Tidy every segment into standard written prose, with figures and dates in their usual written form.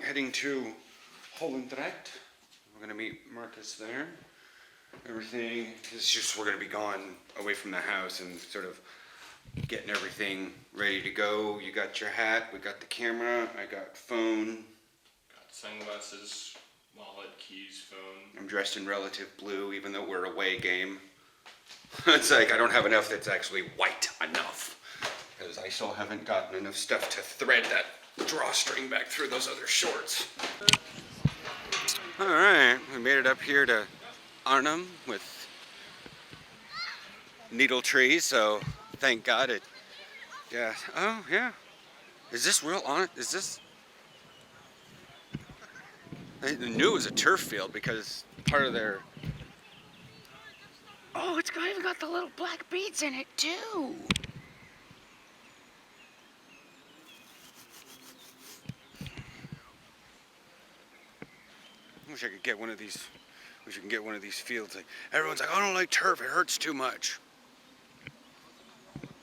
heading to Holendrecht. We're going to meet Marcus there. Everything is just, we're going to be gone away from the house and sort of getting everything ready to go. You got your hat, we got the camera, I got phone. Got sunglasses, wallet, keys, phone. I'm dressed in relative blue, even though we're away game. It's like I don't have enough that's actually white enough. Because I still haven't gotten enough stuff to thread that drawstring back through those other shorts. Alright, we made it up here to Arnhem with needle trees, so thank God it, yeah, oh yeah. Is this real on it? Is this? I knew it was a turf field because part of their, oh, it's even got the little black beads in it too. I wish I could get one of these. Wish I could get one of these fields. Like everyone's like, I don't like turf. It hurts too much.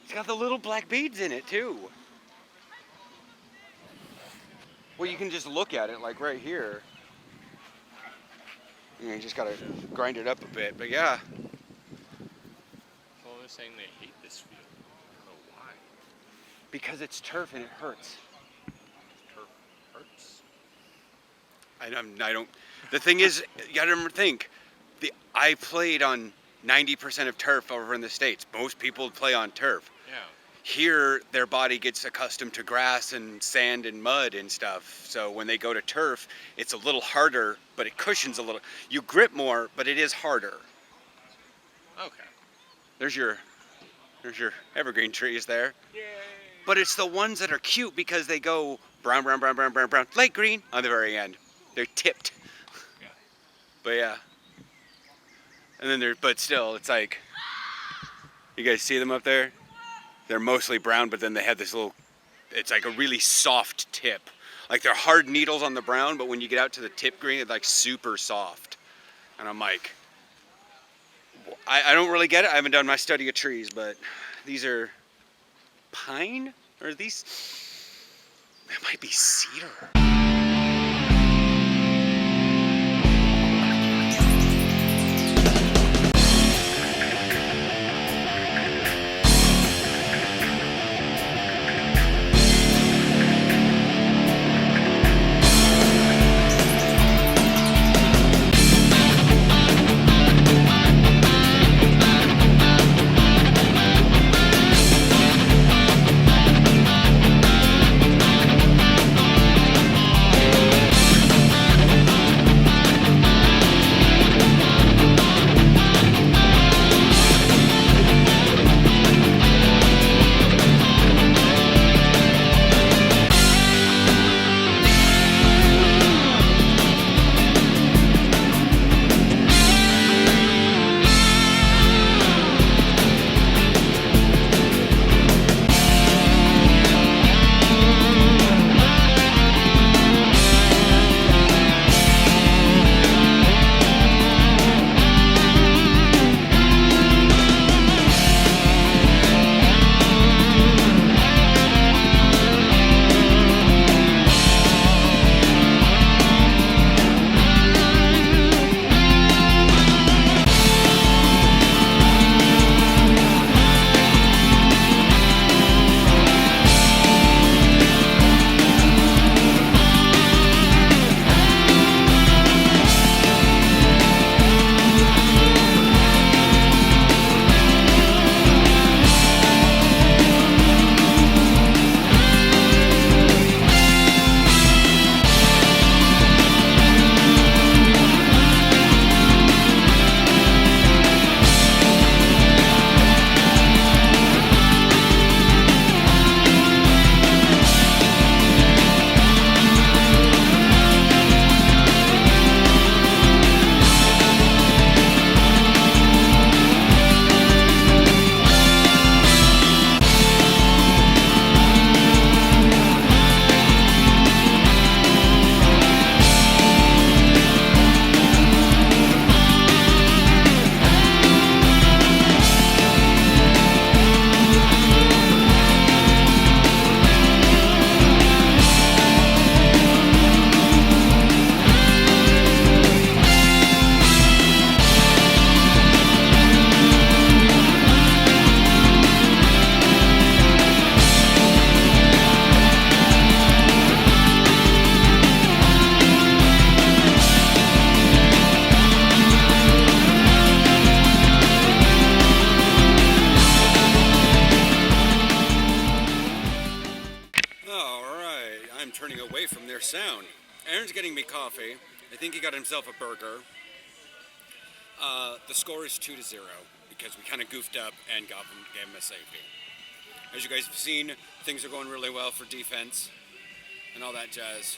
It's got the little black beads in it too. Well, you can just look at it like right here. You just gotta grind it up a bit. But yeah. Well, they're saying they hate this field. I don't know why. Because it's turf and it hurts. Turf hurts. I don't. The thing is, you gotta think. I played on 90% of turf over in the States. Most people play on turf. Yeah. Here, their body gets accustomed to grass and sand and mud and stuff. So when they go to turf, it's a little harder, but it cushions a little. You grip more, but it is harder. Okay. There's your evergreen trees there. Yay. But it's the ones that are cute because they go brown, brown, brown, brown, brown, brown, light green on the very end. They're tipped. Yeah. But yeah. And then but still, it's like, you guys see them up there? They're mostly brown, but then they have this little, it's like a really soft tip. Like they're hard needles on the brown, but when you get out to the tip green, it's like super soft. And I'm like, I don't really get it. I haven't done my study of trees, but these are pine? Or are these, that might be cedar. All right, I'm turning away from their sound. Aaron's getting me coffee. I think he got himself a burger. The score is 2-0 because we kind of goofed up and gave him a safety. As you guys have seen, things are going really well for defense and all that jazz.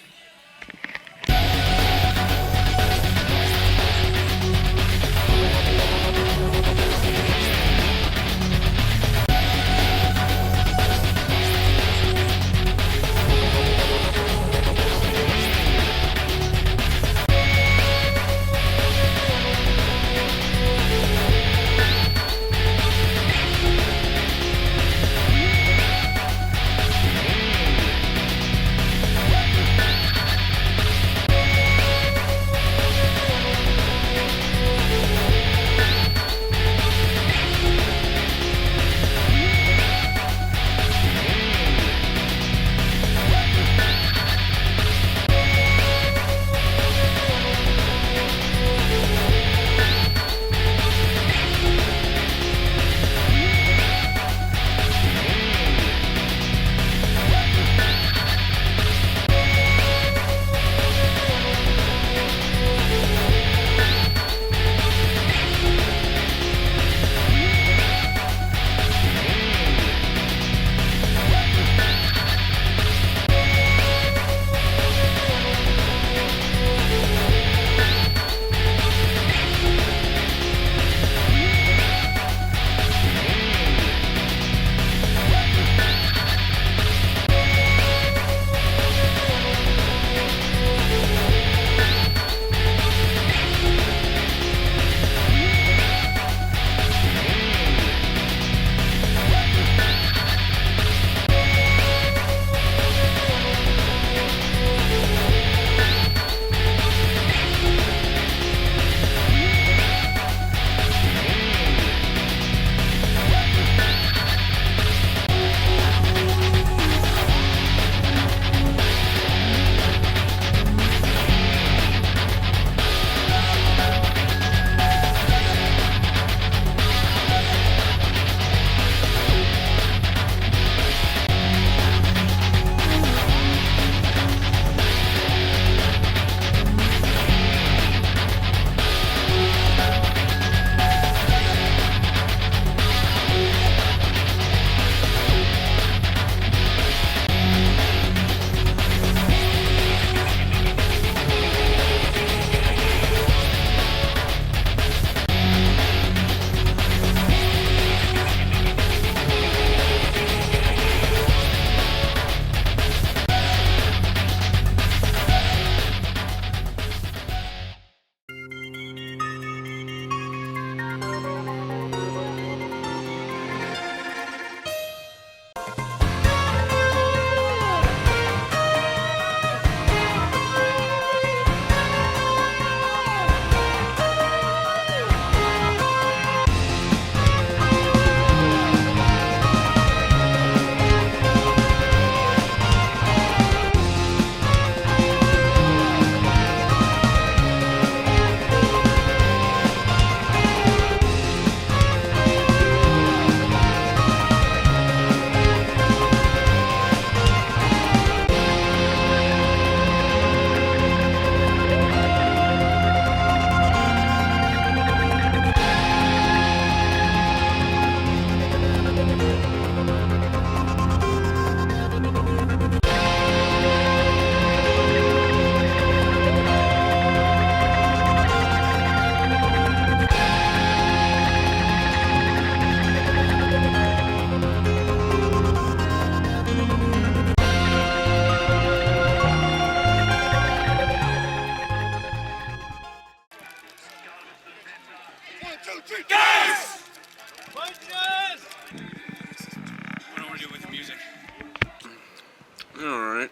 Alright.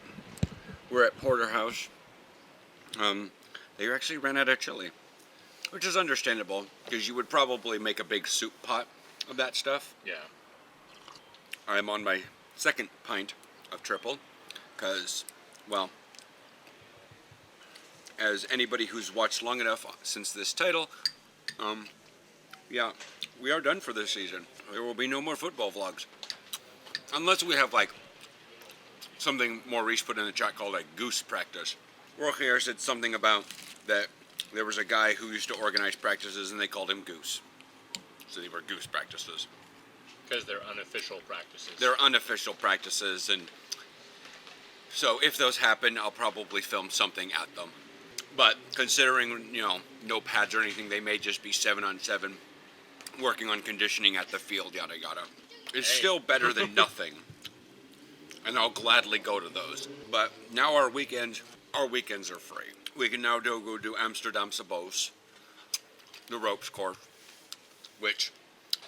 We're at Porterhouse. They actually ran out of chili, which is understandable because you would probably make a big soup pot of that stuff. Yeah. I'm on my second pint of triple because, well, as anybody who's watched long enough since this title, yeah, we are done for this season. There will be no more football vlogs. Unless we have, like, something Maurice put in the chat called a goose practice. Rocky Air said something about that there was a guy who used to organize practices and they called him Goose. So they were goose practices. Because they're unofficial practices. They're unofficial practices, and so if those happen, I'll probably film something at them. But considering, no pads or anything, they may just be 7-on-7, working on conditioning at the field, yada yada. It's still better than nothing. And I'll gladly go to those. But now our weekends are free. We can now go do Amsterdam Sabos, the ropes course, which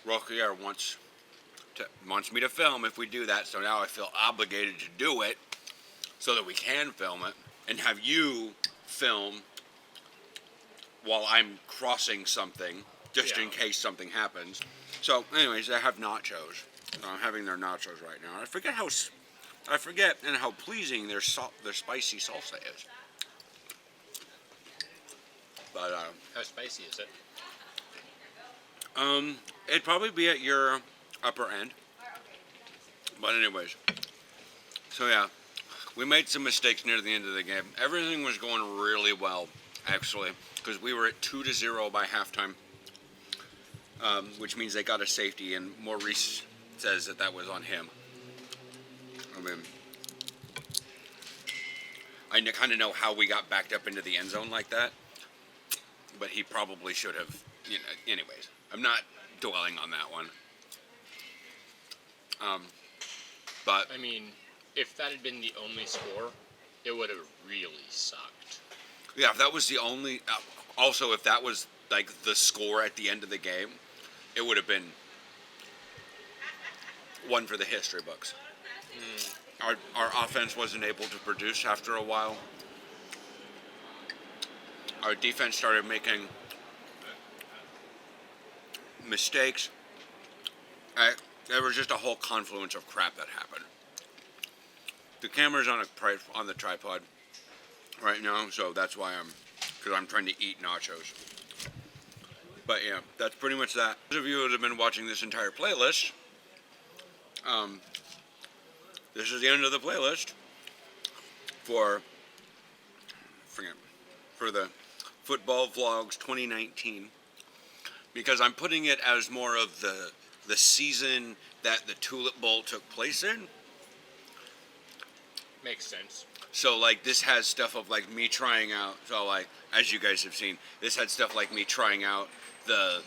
Rocky Air wants me to film if we do that. So now I feel obligated to do it so that we can film it and have you film while I'm crossing something just in case something happens. So anyways, they have nachos. I'm having their nachos right now. I forget how pleasing their spicy salsa is. But how spicy is it? It'd probably be at your upper end. But anyways, so yeah, we made some mistakes near the end of the game. Everything was going really well, actually, because we were at 2-0 by halftime, which means they got a safety, and Maurice says that was on him. I mean, I kind of know how we got backed up into the end zone like that, but he probably should have, anyways. I'm not dwelling on that one. But I mean, if that had been the only score, it would have really sucked. Yeah, if that was the only... also, if that was, like, the score at the end of the game, it would have been one for the history books. Our offense wasn't able to produce after a while. Our defense started making mistakes. There was just a whole confluence of crap that happened. The camera's on the tripod right now, so that's why because I'm trying to eat nachos. But yeah, that's pretty much that. Those of you that have been watching this entire playlist, this is the end of the playlist for the Football Vlogs 2019, because I'm putting it as more of the season that the Tulip Bowl took place in. Makes sense. So, like, this has stuff of, like, me trying out, so, like, as you guys have seen, this had stuff like me trying out the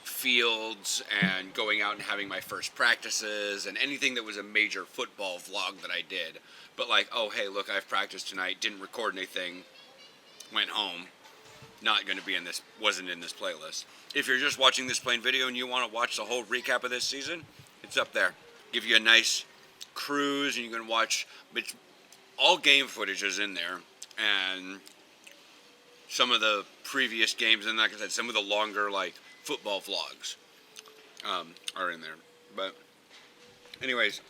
fields and going out and having my first practices and anything that was a major football vlog that I did. But, like, oh, hey, look, I've practiced tonight, didn't record anything, went home, not going to be wasn't in this playlist. If you're just watching this plain video and you want to watch the whole recap of this season, it's up there. Give you a nice cruise, and you can watch, all game footage is in there, and some of the previous games, and like I said, some of the longer, like, football vlogs are in there. But anyways,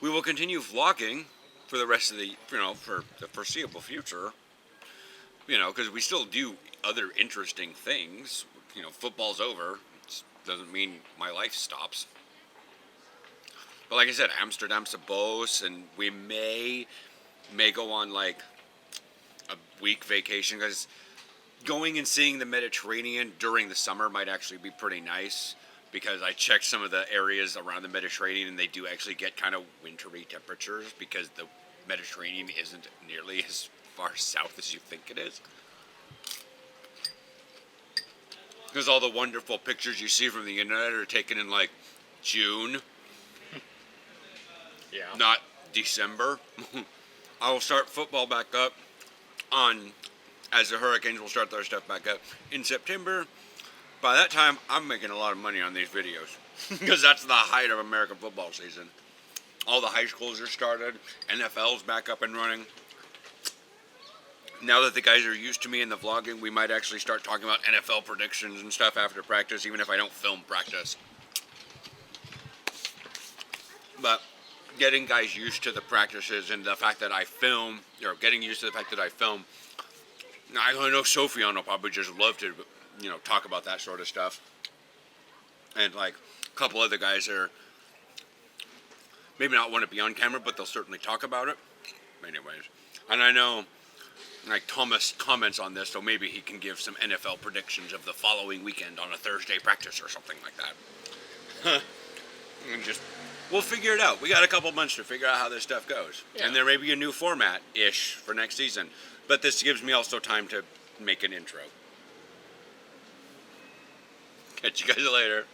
we will continue vlogging for the rest of the, for the foreseeable future, because we still do other interesting things. Football's over. It doesn't mean my life stops. But like I said, Amsterdam Sabos, and we may go on, like, a week vacation, because going and seeing the Mediterranean during the summer might actually be pretty nice, because I checked some of the areas around the Mediterranean, and they do actually get kind of wintry temperatures, because the Mediterranean isn't nearly as far south as you think it is. Because all the wonderful pictures you see from the internet are taken in, like, June. Yeah. Not December. I will start football back up as the Hurricanes will start their stuff back up in September. By that time, I'm making a lot of money on these videos, because that's the height of American football season. All the high schools are started. NFL's back up and running. Now that the guys are used to me in the vlogging, we might actually start talking about NFL predictions and stuff after practice, even if I don't film practice. But getting guys used to the practices and the fact that I film, getting used to the fact that I film, I know Sophion will probably just love to, talk about that sort of stuff. And, like, a couple other guys are, maybe not want to be on camera, but they'll certainly talk about it. Anyways, and I know, like, Thomas comments on this, so maybe he can give some NFL predictions of the following weekend on a Thursday practice or something like that. And just, we'll figure it out. We got a couple months to figure out how this stuff goes. Yeah. And there may be a new format-ish for next season. But this gives me also time to make an intro. Catch you guys later.